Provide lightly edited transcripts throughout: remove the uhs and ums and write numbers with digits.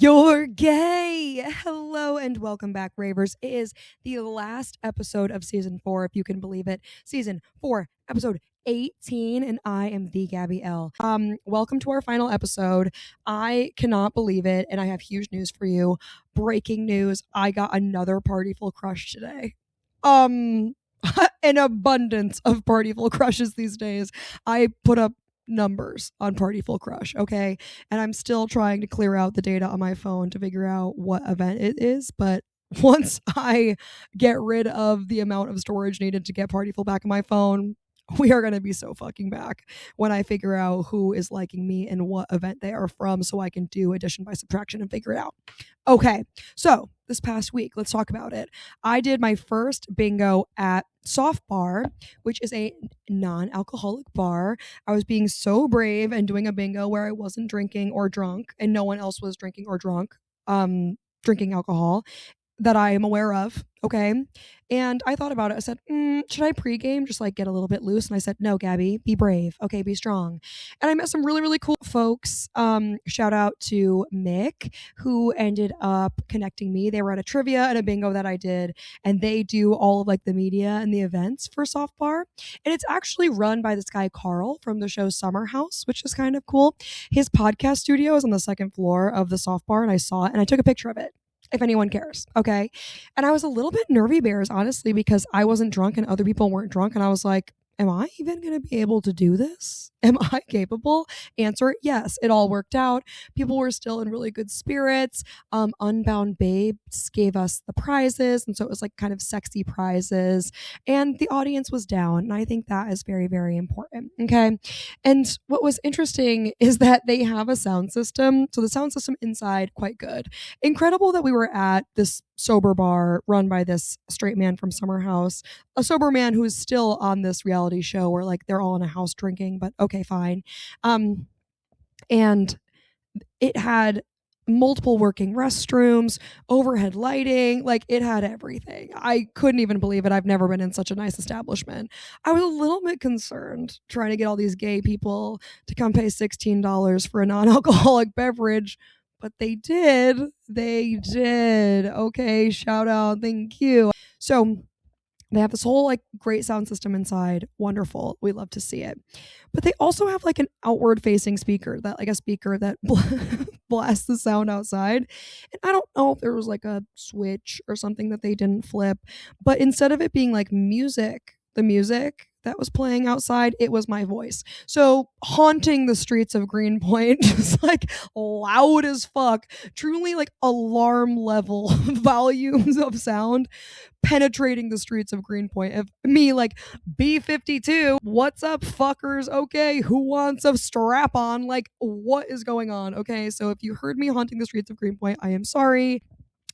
You're gay. Hello and welcome back, Ravers. It is the last episode of season 4, if you can believe it. Season 4, episode 18, and I am the Gabby L. Welcome to our final episode. I cannot believe it, and I have huge news for you. Breaking news, I got another Partyful crush today. An abundance of Partyful crushes these days. I put up numbers on Partyful crush, okay? And I'm still trying to clear out the data on my phone to figure out what event it is, but once I get rid of the amount of storage needed to get Partyful back on my phone, we are going to be so fucking back when I figure out who is liking me and what event they are from so I can do addition by subtraction and figure it out. Okay, so this past week, let's talk about it. I did my first bingo at Soft Bar, which is a non-alcoholic bar. I was being so brave and doing a bingo where I wasn't drinking or drunk and no one else was drinking or drunk, drinking alcohol that I am aware of, okay? And I thought about it. I said, should I pregame, just like get a little bit loose? And I said, no, Gabby, be brave. Okay, be strong. And I met some really, really cool folks. Shout out to Mick, who ended up connecting me. They were at a trivia and a bingo that I did, and they do all of like the media and the events for Soft Bar. And it's actually run by this guy, Carl, from the show Summer House, which is kind of cool. His podcast studio is on the second floor of the Soft Bar, and I saw it and I took a picture of it, if anyone cares, okay? And I was a little bit nervy bears, honestly, because I wasn't drunk and other people weren't drunk. And I was like, am I even going to be able to do this? Am I capable? Answer, yes. It all worked out. People were still in really good spirits. Unbound Babes gave us the prizes. And so it was like kind of sexy prizes. And the audience was down. And I think that is very, very important. Okay. And what was interesting is that they have a sound system. So the sound system inside, quite good. Incredible that we were at this sober bar run by this straight man from Summer House, a sober man who is still on this reality show where like they're all in a house drinking, but okay, fine. And it had multiple working restrooms, overhead lighting, like it had everything. I couldn't even believe it. I've never been in such a nice establishment. I was a little bit concerned trying to get all these gay people to come pay $16 for a non-alcoholic beverage, but they did. They did. Okay, shout out. Thank you. So they have this whole like great sound system inside. Wonderful. We love to see it. But they also have like an outward facing speaker that blasts the sound outside. And I don't know if there was like a switch or something that they didn't flip, but instead of it being like the music that was playing outside, it was my voice. So haunting the streets of Greenpoint, just like loud as fuck, truly like alarm level volumes of sound penetrating the streets of Greenpoint. Of me like, B-52, what's up fuckers? Okay, who wants a strap on? Like, what is going on? Okay, so if you heard me haunting the streets of Greenpoint, I am sorry.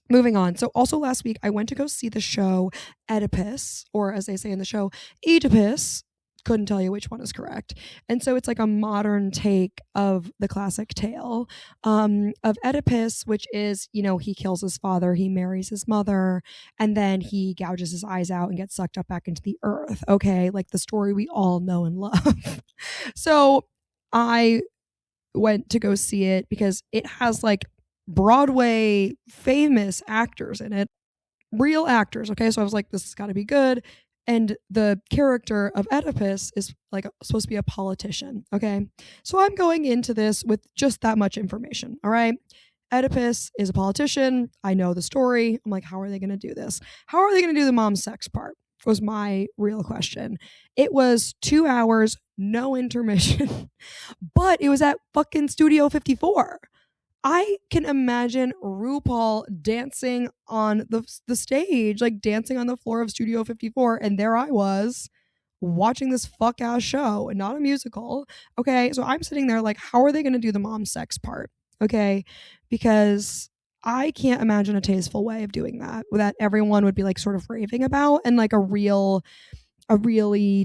Moving on. So also last week, I went to go see the show Oedipus, or as they say in the show, Oedipus. Couldn't tell you which one is correct. And so it's like a modern take of the classic tale of Oedipus, which is, he kills his father, he marries his mother, and then he gouges his eyes out and gets sucked up back into the earth. Okay, like the story we all know and love. So I went to go see it because it has like Broadway famous actors in it, real actors. Okay, so I was like, this has got to be good. And the character of Oedipus is like supposed to be a politician. Okay, so I'm going into this with just that much information. All right, Oedipus is a politician. I know the story. I'm like, how are they going to do this? How are they going to do the mom sex part? Was my real question. It was 2 hours, no intermission, but it was at fucking Studio 54. I can imagine RuPaul dancing on the stage, like dancing on the floor of Studio 54, and there I was watching this fuck ass show and not a musical. Okay, so I'm sitting there like, how are they going to do the mom sex part? Okay, because I can't imagine a tasteful way of doing that everyone would be like sort of raving about and like a really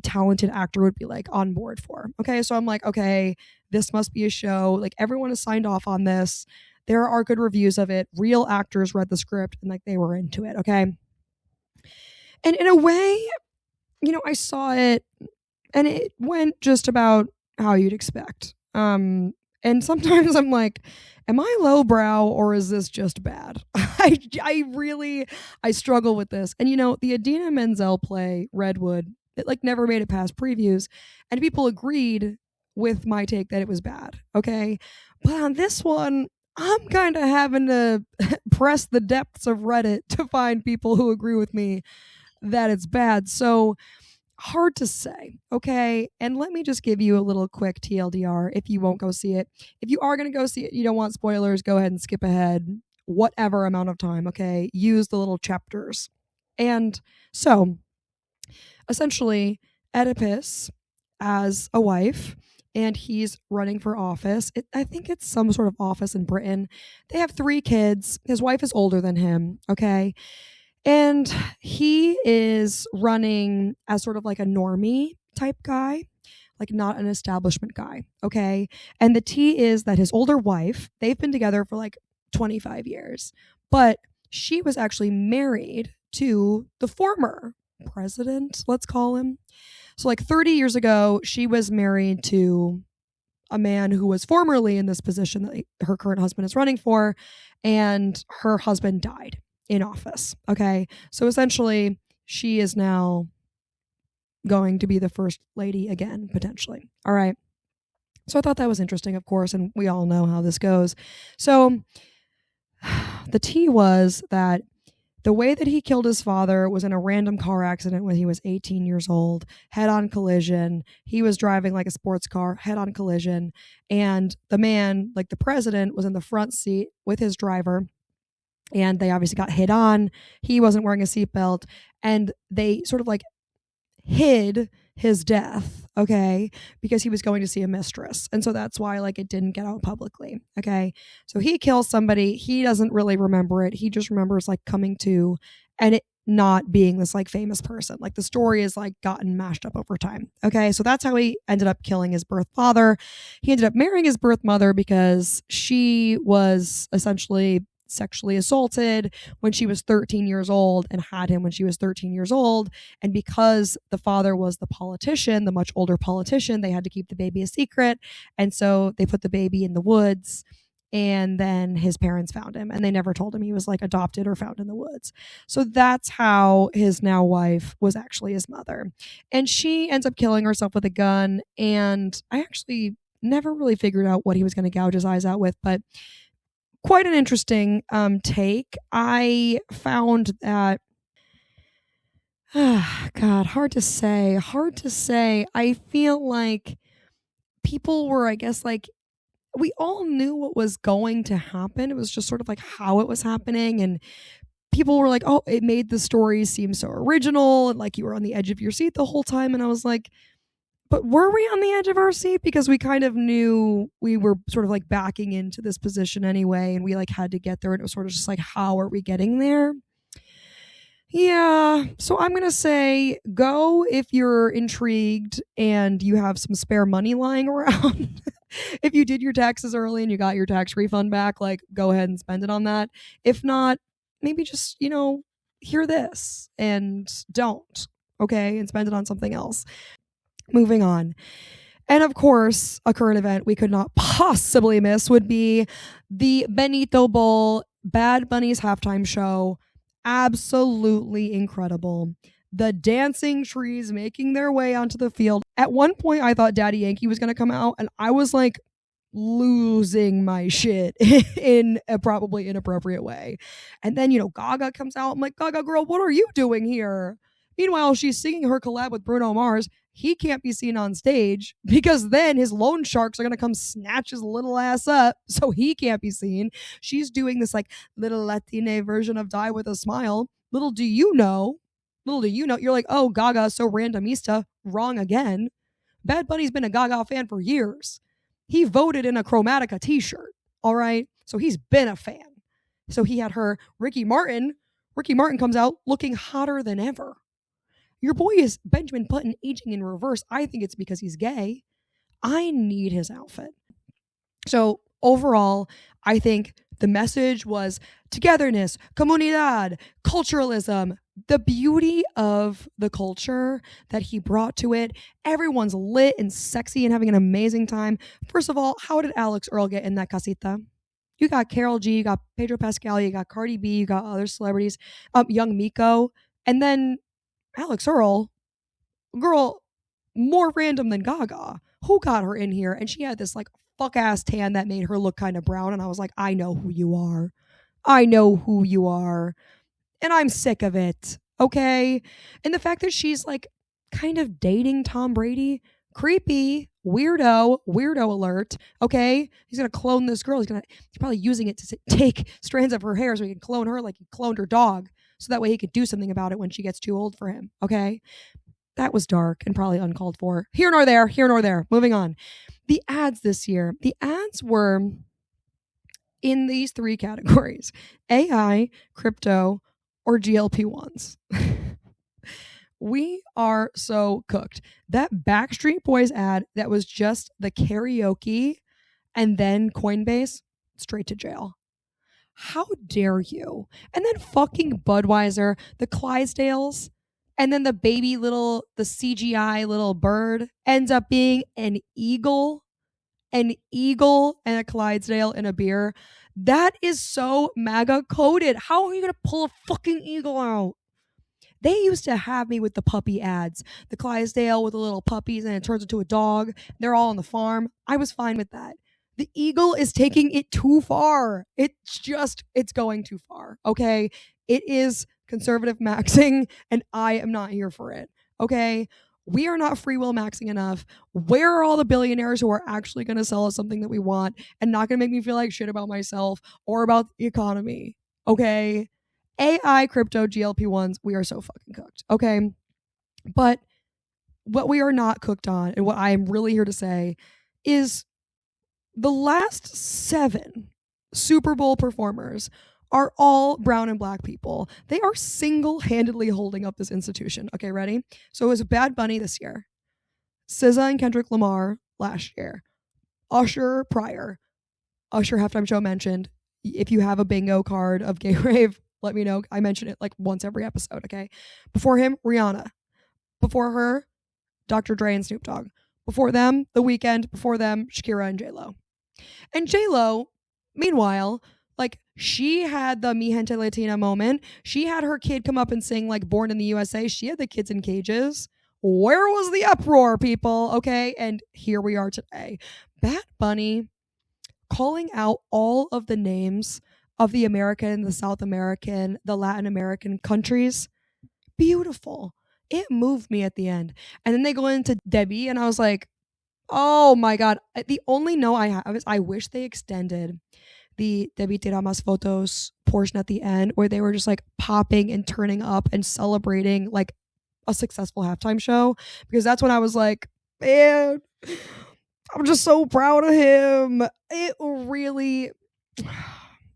talented actor would be like on board for. Okay, so I'm like, okay, this must be a show. Like everyone has signed off on this. There are good reviews of it. Real actors read the script and like they were into it. Okay. And in a way, I saw it and it went just about how you'd expect. And sometimes I'm like, am I lowbrow or is this just bad? I struggle with this. And the Idina Menzel play Redwood, it like never made it past previews, and people agreed with my take that it was bad. Okay. But on this one, I'm kind of having to press the depths of Reddit to find people who agree with me that it's bad. So hard to say. Okay. And let me just give you a little quick TLDR if you won't go see it. If you are going to go see it, you don't want spoilers, go ahead and skip ahead whatever amount of time. Okay. Use the little chapters. And so essentially, Oedipus as a wife, and he's running for office. I think it's some sort of office in Britain. They have 3 kids. His wife is older than him. Okay. And he is running as sort of like a normie type guy, like not an establishment guy. Okay. And the tea is that his older wife, they've been together for like 25 years, but she was actually married to the former president, let's call him. So like 30 years ago, she was married to a man who was formerly in this position that her current husband is running for, and her husband died in office. Okay. So essentially, she is now going to be the first lady again, potentially. All right. So I thought that was interesting, of course, and we all know how this goes. So the tea was that the way that he killed his father was in a random car accident when he was 18 years old, head-on collision. He was driving like a sports car, head-on collision, and the man, like the president, was in the front seat with his driver, and they obviously got hit on. He wasn't wearing a seatbelt, and they sort of like hid his death, okay, because he was going to see a mistress. And so that's why like it didn't get out publicly. Okay. So he kills somebody. He doesn't really remember it. He just remembers like coming to and it not being this like famous person. Like the story is like gotten mashed up over time. Okay. So that's how he ended up killing his birth father. He ended up marrying his birth mother because she was essentially sexually assaulted when she was 13 years old and had him when she was 13 years old. And because the father was the politician, the much older politician, they had to keep the baby a secret. And so they put the baby in the woods, and then his parents found him, and they never told him he was like adopted or found in the woods. So that's how his now wife was actually his mother. And she ends up killing herself with a gun. And I actually never really figured out what he was going to gouge his eyes out with, but quite an interesting take. I found that, God, hard to say. I feel like people were, I guess, like, we all knew what was going to happen. It was just sort of like how it was happening. And people were like, oh, it made the story seem so original. And like you were on the edge of your seat the whole time. And I was like, but were we on the edge of our seat? Because we kind of knew we were sort of like backing into this position anyway, and we like had to get there. And it was sort of just like, how are we getting there? Yeah. So I'm going to say go if you're intrigued and you have some spare money lying around. If you did your taxes early and you got your tax refund back, like go ahead and spend it on that. If not, maybe just, hear this and don't. Okay. And spend it on something else. Moving on. And of course, a current event we could not possibly miss would be the Benito Bowl, Bad Bunny's halftime show. Absolutely incredible. The dancing trees making their way onto the field. At one point, I thought Daddy Yankee was going to come out, and I was like losing my shit in a probably inappropriate way. And then, Gaga comes out. I'm like, Gaga girl, what are you doing here? Meanwhile, she's singing her collab with Bruno Mars. He can't be seen on stage because then his loan sharks are going to come snatch his little ass up, so he can't be seen. She's doing this like little Latine version of Die With a Smile. Little do you know, you're like, oh, Gaga, so randomista. Wrong again. Bad Bunny's been a Gaga fan for years. He voted in a Chromatica t-shirt, all right? So he's been a fan. So he had her, Ricky Martin. Ricky Martin comes out looking hotter than ever. Your boy is Benjamin Button aging in reverse. I think it's because he's gay. I need his outfit. So overall, I think the message was togetherness, comunidad, culturalism, the beauty of the culture that he brought to it. Everyone's lit and sexy and having an amazing time. First of all, how did Alex Earl get in that casita? You got Carol G, you got Pedro Pascal, you got Cardi B, you got other celebrities, young Miko, and then Alex Earl, girl, more random than Gaga. Who got her in here? And she had this like fuck ass tan that made her look kind of brown. And I was like, I know who you are. I know who you are. And I'm sick of it. Okay. And the fact that she's like kind of dating Tom Brady, creepy, weirdo alert. Okay. He's going to clone this girl. He's probably using it to take strands of her hair so he can clone her like he cloned her dog. So that way he could do something about it when she gets too old for him. Okay. That was dark and probably uncalled for. Here nor there. Moving on. The ads this year. The ads were in these 3 categories: AI, crypto, or GLP-1s. We are so cooked. That Backstreet Boys ad that was just the karaoke and then Coinbase, straight to jail. How dare you? And then fucking Budweiser, the Clydesdales, and then the CGI little bird ends up being an eagle and a Clydesdale in a beer. That is so MAGA coded. How are you going to pull a fucking eagle out? They used to have me with the puppy ads. The Clydesdale with the little puppies and it turns into a dog. They're all on the farm. I was fine with that. The eagle is taking it too far. It's going too far. Okay. It is conservative maxing and I am not here for it. Okay. We are not free will maxing enough. Where are all the billionaires who are actually going to sell us something that we want and not going to make me feel like shit about myself or about the economy? Okay. AI, crypto, GLP-1s, we are so fucking cooked. Okay. But what we are not cooked on and what I am really here to say is the last 7 Super Bowl performers are all brown and black people. They are single-handedly holding up this institution. Okay, ready? So it was Bad Bunny this year, SZA and Kendrick Lamar last year, Usher prior, Usher halftime show mentioned. If you have a bingo card of Gay Rave, let me know. I mention it like once every episode, okay? Before him, Rihanna. Before her, Dr. Dre and Snoop Dogg. Before them, The Weeknd. Before them, Shakira and J-Lo. And J-Lo, meanwhile, like she had the Mi Gente Latina moment. She had her kid come up and sing like Born in the USA. She had the kids in cages. Where was the uproar, people? Okay, and here we are today. Bad Bunny calling out all of the names of the American, the South American, the Latin American countries. Beautiful. It moved me at the end. And then they go into Debbie, and I was like, oh my God. The only note I have is I wish they extended the Debbie Tira Más Fotos portion at the end where they were just like popping and turning up and celebrating like a successful halftime show, because that's when I was like, man, I'm just so proud of him. It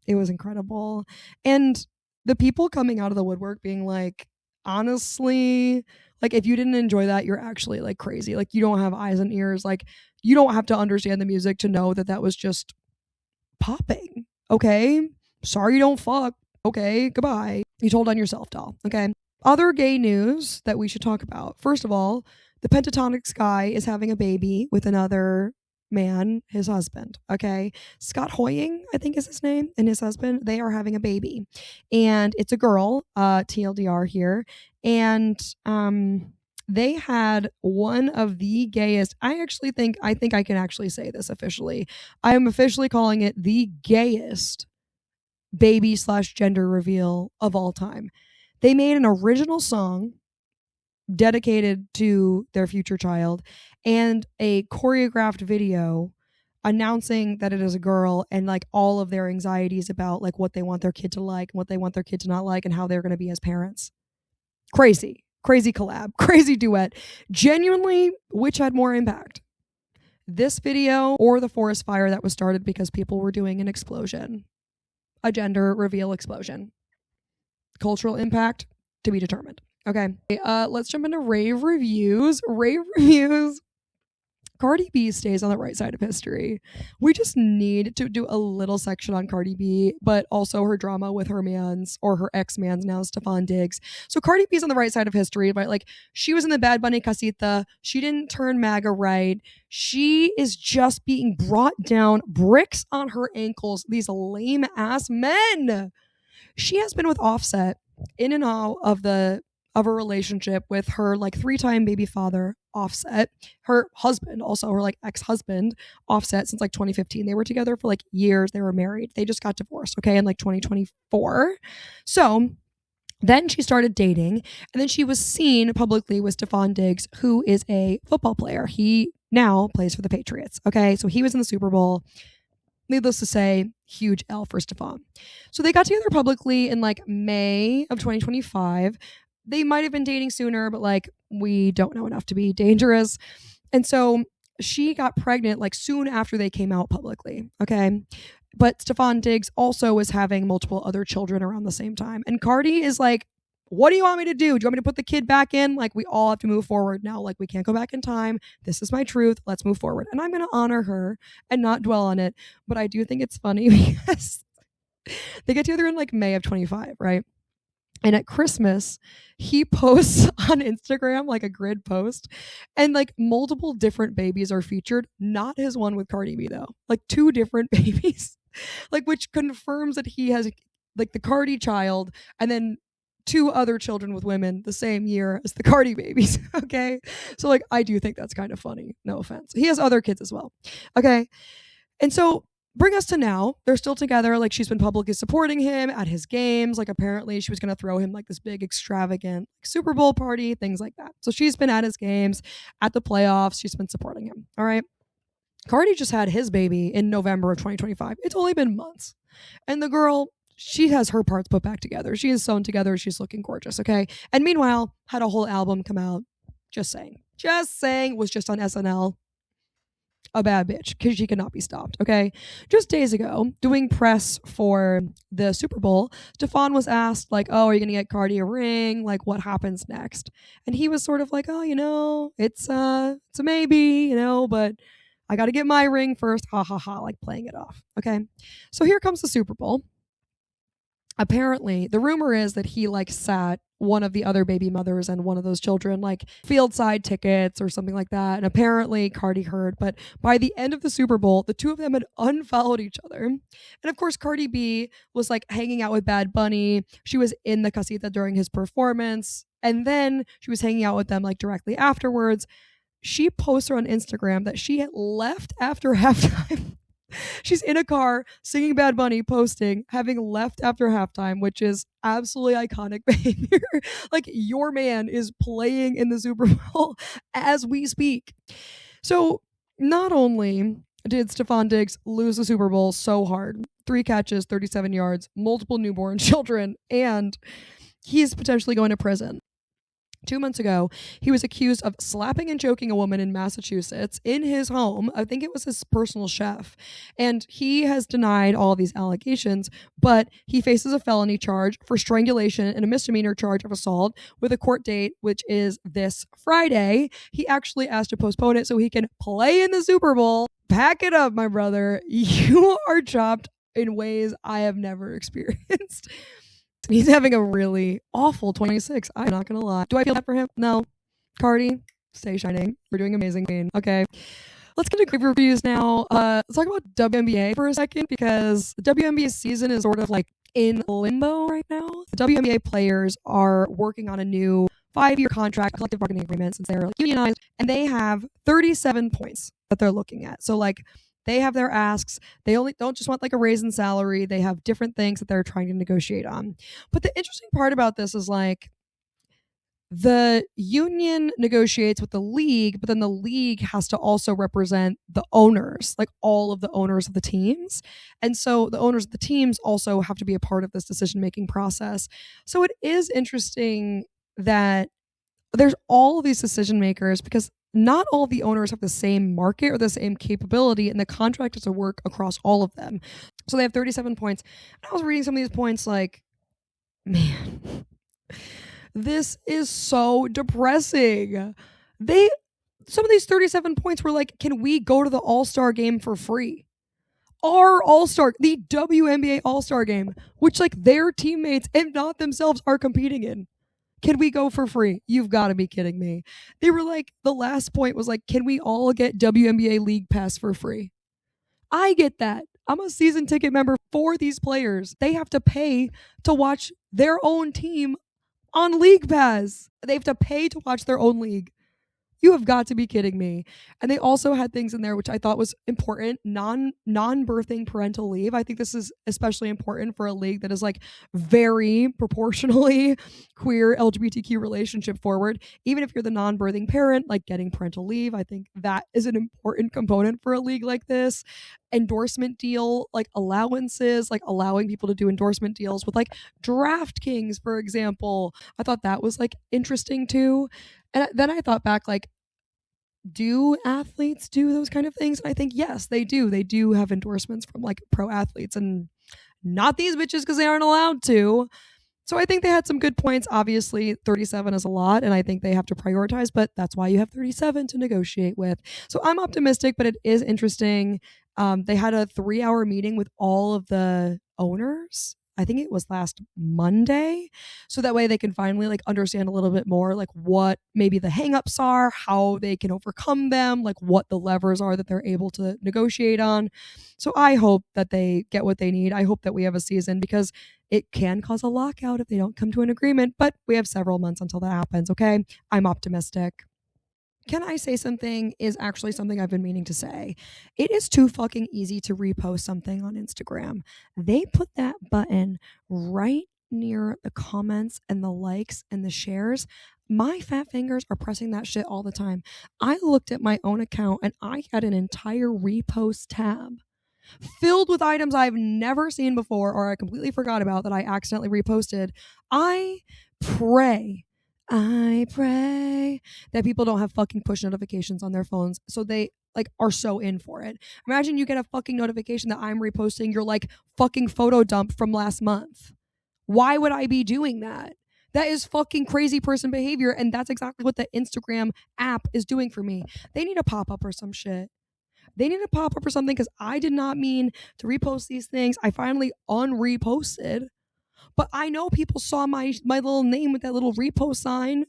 was incredible. And the people coming out of the woodwork being like, honestly, like if you didn't enjoy that, you're actually like crazy. Like you don't have eyes and ears. Like you don't have to understand the music to know that that was just popping. Okay. Sorry you don't fuck. Okay. Goodbye. You told on yourself, doll. Okay. Other gay news that we should talk about. First of all, the Pentatonic Sky is having a baby with another man, his husband. Okay. Scott Hoying, I think is his name, and his husband, they are having a baby. And it's a girl, TLDR here. And they had one of the gayest, I think I can actually say this officially. I am officially calling it the gayest baby/gender reveal of all time. They made an original song dedicated to their future child and a choreographed video announcing that it is a girl and like all of their anxieties about like what they want their kid to like, what they want their kid to not like, and how they're going to be as parents. Crazy collab, crazy duet. Genuinely, which had more impact? This video or the forest fire that was started because people were doing an explosion, a gender reveal explosion? Cultural impact to be determined. Okay, let's jump into rave reviews. Rave reviews. Cardi B stays on the right side of history. We just need to do a little section on Cardi B, but also her drama with her mans, or her ex-mans now, Stefan Diggs. So Cardi B's on the right side of history, but like, she was in the Bad Bunny casita. She didn't turn MAGA right. She is just being brought down, bricks on her ankles, these lame ass men. She has been with Offset in and out of a relationship with her like 3-time baby father, Offset, her husband, also her like ex-husband, Offset, since like 2015. They were together for like years. They were married. They just got divorced, okay, in like 2024. So then she started dating, and then she was seen publicly with Stefan Diggs, who is a football player. He now plays for the Patriots, okay? So he was in the Super Bowl. Needless to say, huge L for Stefan. So they got together publicly in like May of 2025. They might have been dating sooner, but like, we don't know enough to be dangerous. And so she got pregnant like soon after they came out publicly, okay? But Stefan Diggs also was having multiple other children around the same time. And Cardi is like, what do you want me to do? Do you want me to put the kid back in? Like, we all have to move forward now. Like, we can't go back in time. This is my truth. Let's move forward. And I'm going to honor her and not dwell on it. But I do think it's funny because they get together in like May of 25, right? And at Christmas, he posts on Instagram like a grid post, and like multiple different babies are featured. Not his one with Cardi B though, like 2 different babies, like, which confirms that he has like the Cardi child and then 2 other children with women the same year as the Cardi babies. Okay. So like, I do think that's kind of funny. No offense. He has other kids as well. Okay. And so bring us to now. They're still together. Like, she's been publicly supporting him at his games. Like, apparently she was going to throw him like this big extravagant Super Bowl party, things like that. So she's been at his games, at the playoffs. She's been supporting him. All right. Cardi just had his baby in November of 2025. It's only been months. And the girl, she has her parts put back together. She is sewn together. She's looking gorgeous. Okay. And meanwhile, had a whole album come out. Just saying, was just on SNL. A bad bitch, because she cannot be stopped, okay? Just days ago, doing press for the Super Bowl, Stefan was asked, like, oh, are you going to get Cardi a ring? Like, what happens next? And he was sort of like, oh, you know, it's a maybe, you know, but I got to get my ring first. Ha, ha, ha, like playing it off, okay? So here comes the Super Bowl. Apparently, the rumor is that he like sat one of the other baby mothers and one of those children like field side tickets or something like that. And apparently Cardi heard, but by the end of the Super Bowl, the 2 of them had unfollowed each other. And of course, Cardi B was like hanging out with Bad Bunny. She was in the casita during his performance. And then she was hanging out with them like directly afterwards. She posted on Instagram that she had left after halftime. She's in a car singing Bad Bunny, posting, having left after halftime, which is absolutely iconic behavior. Like, your man is playing in the Super Bowl as we speak. So not only did Stefan Diggs lose the Super Bowl so hard, 3 catches, 37 yards, multiple newborn children, and he's potentially going to prison. 2 months ago, he was accused of slapping and choking a woman in Massachusetts in his home. I think it was his personal chef. And he has denied all of these allegations, but he faces a felony charge for strangulation and a misdemeanor charge of assault with a court date, which is this Friday. He actually asked to postpone it so he can play in the Super Bowl. Pack it up, my brother. You are chopped in ways I have never experienced. He's having a really awful 26. I'm not going to lie. Do I feel bad for him? No. Cardi, stay shining. You're doing amazing, queen. Okay. Let's get into reviews now. Let's talk about WNBA for a second, because the WNBA season is sort of like in limbo right now. The WNBA players are working on a new 5-year contract, collective bargaining agreement, since they're like unionized, and they have 37 points that they're looking at. So like, they have their asks. They only don't just want like a raise in salary. They have different things that they're trying to negotiate on. But the interesting part about this is like, the union negotiates with the league, but then the league has to also represent the owners, like all of the owners of the teams. And so the owners of the teams also have to be a part of this decision-making process. So it is interesting that there's all of these decision makers, because not all of the owners have the same market or the same capability, and the contract has to work across all of them. So they have 37 points. And I was reading some of these points like, man, this is so depressing. some of these 37 points were like, can we go to the All-Star game for free? Our All-Star, the WNBA All-Star game, which like their teammates, if not themselves, are competing in. Can we go for free? You've got to be kidding me. They were like, the last point was like, can we all get WNBA League Pass for free? I get that. I'm a season ticket member for these players. They have to pay to watch their own team on League Pass. They have to pay to watch their own league. You have got to be kidding me. And they also had things in there which I thought was important. Non-birthing parental leave. I think this is especially important for a league that is like very proportionally queer LGBTQ relationship forward. Even if you're the non-birthing parent, like getting parental leave, I think that is an important component for a league like this. Endorsement deal, like allowances, like allowing people to do endorsement deals with like DraftKings, for example. I thought that was like interesting too. And then I thought back, like, do athletes do those kind of things? And I think, yes, they do. They do have endorsements from like pro athletes, and not these bitches because they aren't allowed to. So I think they had some good points. Obviously, 37 is a lot, and I think they have to prioritize, but that's why you have 37 to negotiate with. So I'm optimistic, but it is interesting. They had a 3-hour meeting with all of the owners. I think it was last Monday. So that way they can finally like understand a little bit more like what maybe the hangups are, how they can overcome them, like what the levers are that they're able to negotiate on. So I hope that they get what they need. I hope that we have a season because it can cause a lockout if they don't come to an agreement, but we have several months until that happens, okay? I'm optimistic. Can I say something is actually something I've been meaning to say. It is too fucking easy to repost something on Instagram. They put that button right near the comments and the likes and the shares. My fat fingers are pressing that shit all the time. I looked at my own account and I had an entire repost tab filled with items I've never seen before or I completely forgot about that I accidentally reposted. I pray I pray that people don't have fucking push notifications on their phones so they like are so in for it. Imagine you get a fucking notification that I'm reposting your like fucking photo dump from last month. Why would I be doing that? That is fucking crazy person behavior, and that's exactly what the Instagram app is doing for me. They need a pop-up or some shit. They need a pop-up or something because I did not mean to repost these things. I finally unreposted. But I know people saw my little name with that little repost sign.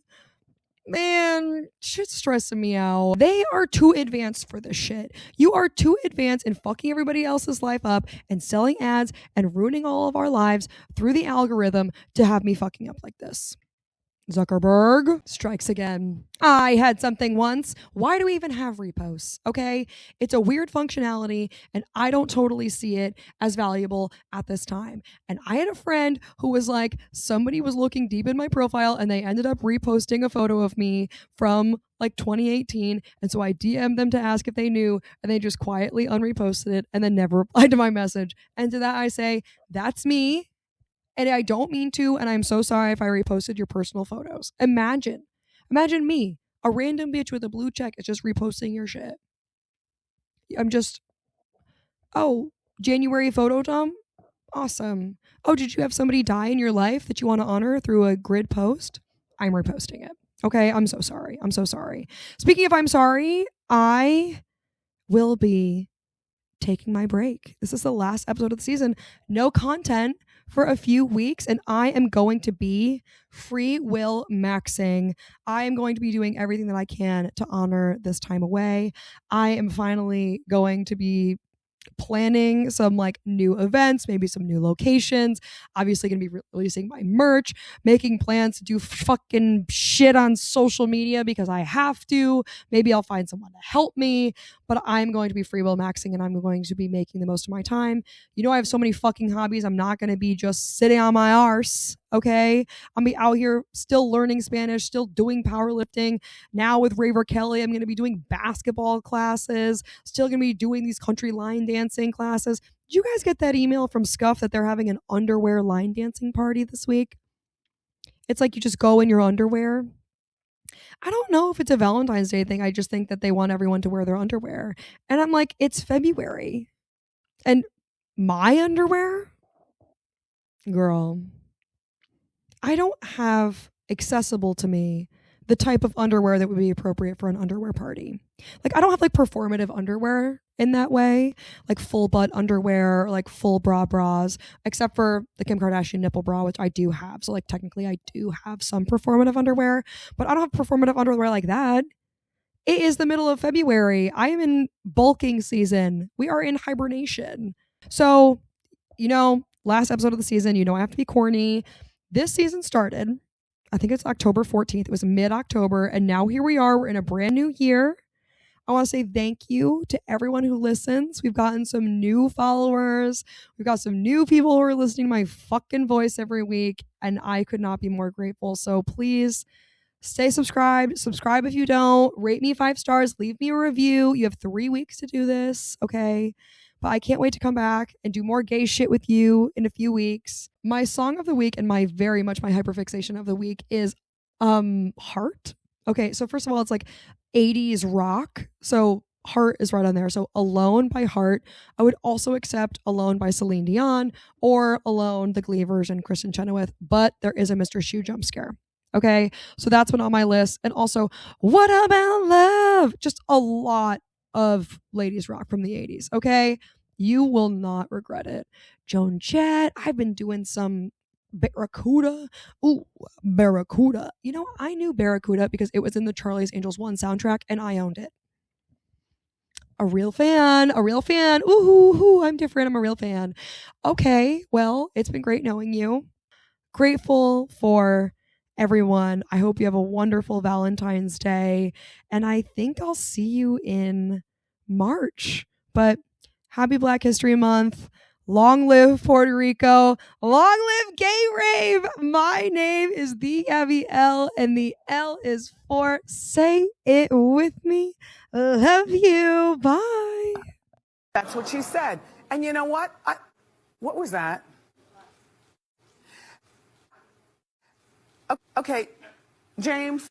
Man, shit's stressing me out. They are too advanced for this shit. You are too advanced in fucking everybody else's life up and selling ads and ruining all of our lives through the algorithm to have me fucking up like this. Zuckerberg strikes again. I had something once. Why do we even have reposts? Okay. It's a weird functionality and I don't totally see it as valuable at this time. And I had a friend who was like, somebody was looking deep in my profile and they ended up reposting a photo of me from like 2018. And so I DM'd them to ask if they knew and they just quietly unreposted it and then never replied to my message. And to that I say, that's me. And I don't mean to, and I'm so sorry if I reposted your personal photos. Imagine me, a random bitch with a blue check is just reposting your shit. I'm just, oh, January photo dump? Awesome. Oh, did you have somebody die in your life that you want to honor through a grid post? I'm reposting it. Okay, I'm so sorry. I'm so sorry. Speaking of I'm sorry, I will be taking my break. This is the last episode of the season. No content for a few weeks, and I am going to be free will maxing. I am going to be doing everything that I can to honor this time away. I am finally going to be planning some like new events, maybe some new locations. Obviously going to be releasing my merch, making plans to do fucking shit on social media because I have to. Maybe I'll find someone to help me, but I'm going to be free will maxing and I'm going to be making the most of my time. You know, I have so many fucking hobbies. I'm not going to be just sitting on my arse. Okay. I'm gonna be out here still learning Spanish, still doing powerlifting. Now with Rave Kelly, I'm going to be doing basketball classes, still going to be doing these country line dancing classes. Did you guys get that email from Scuff that they're having an underwear line dancing party this week? It's like you just go in your underwear. I don't know if it's a Valentine's Day thing. I just think that they want everyone to wear their underwear. And I'm like, it's February. And my underwear? Girl, I don't have accessible to me the type of underwear that would be appropriate for an underwear party. Like, I don't have like performative underwear in that way, like full butt underwear or like full bras, except for the Kim Kardashian nipple bra, which I do have. So like technically I do have some performative underwear, but I don't have performative underwear like that. It is the middle of February. I am in bulking season. We are in hibernation. So, last episode of the season, I have to be corny. This season started, I think it's October 14th. It was mid-October. And now here we are. We're in a brand new year. I want to say thank you to everyone who listens. We've gotten some new followers. We've got some new people who are listening to my fucking voice every week. And I could not be more grateful. So please stay subscribed. Subscribe if you don't. Rate me 5 stars. Leave me a review. You have 3 weeks to do this. Okay. But I can't wait to come back and do more gay shit with you in a few weeks. My song of the week and my hyperfixation of the week is Heart. Okay, so first of all, it's like 80s rock. So Heart is right on there. So Alone by Heart. I would also accept Alone by Celine Dion or Alone, the Glee version, Kristen Chenoweth. But there is a Mr. Shoe jump scare. Okay, so that's been on my list. And also, What About Love? Just a lot of ladies rock from the 80s. Okay, you will not regret it. Joan Jett. I've been doing some Barracuda. Ooh, Barracuda. I knew Barracuda because it was in the Charlie's Angels 1 soundtrack and I owned it. A real fan. Ooh, I'm different. I'm a real fan. Okay, well, it's been great knowing you. Grateful for everyone. I hope you have a wonderful Valentine's Day. And I think I'll see you in March. But happy Black History Month. Long live Puerto Rico. Long live Gay Rave. My name is the Gabby L, and the L is for say it with me. Love you. Bye. That's what she said. And you know what? What was that? Okay, James.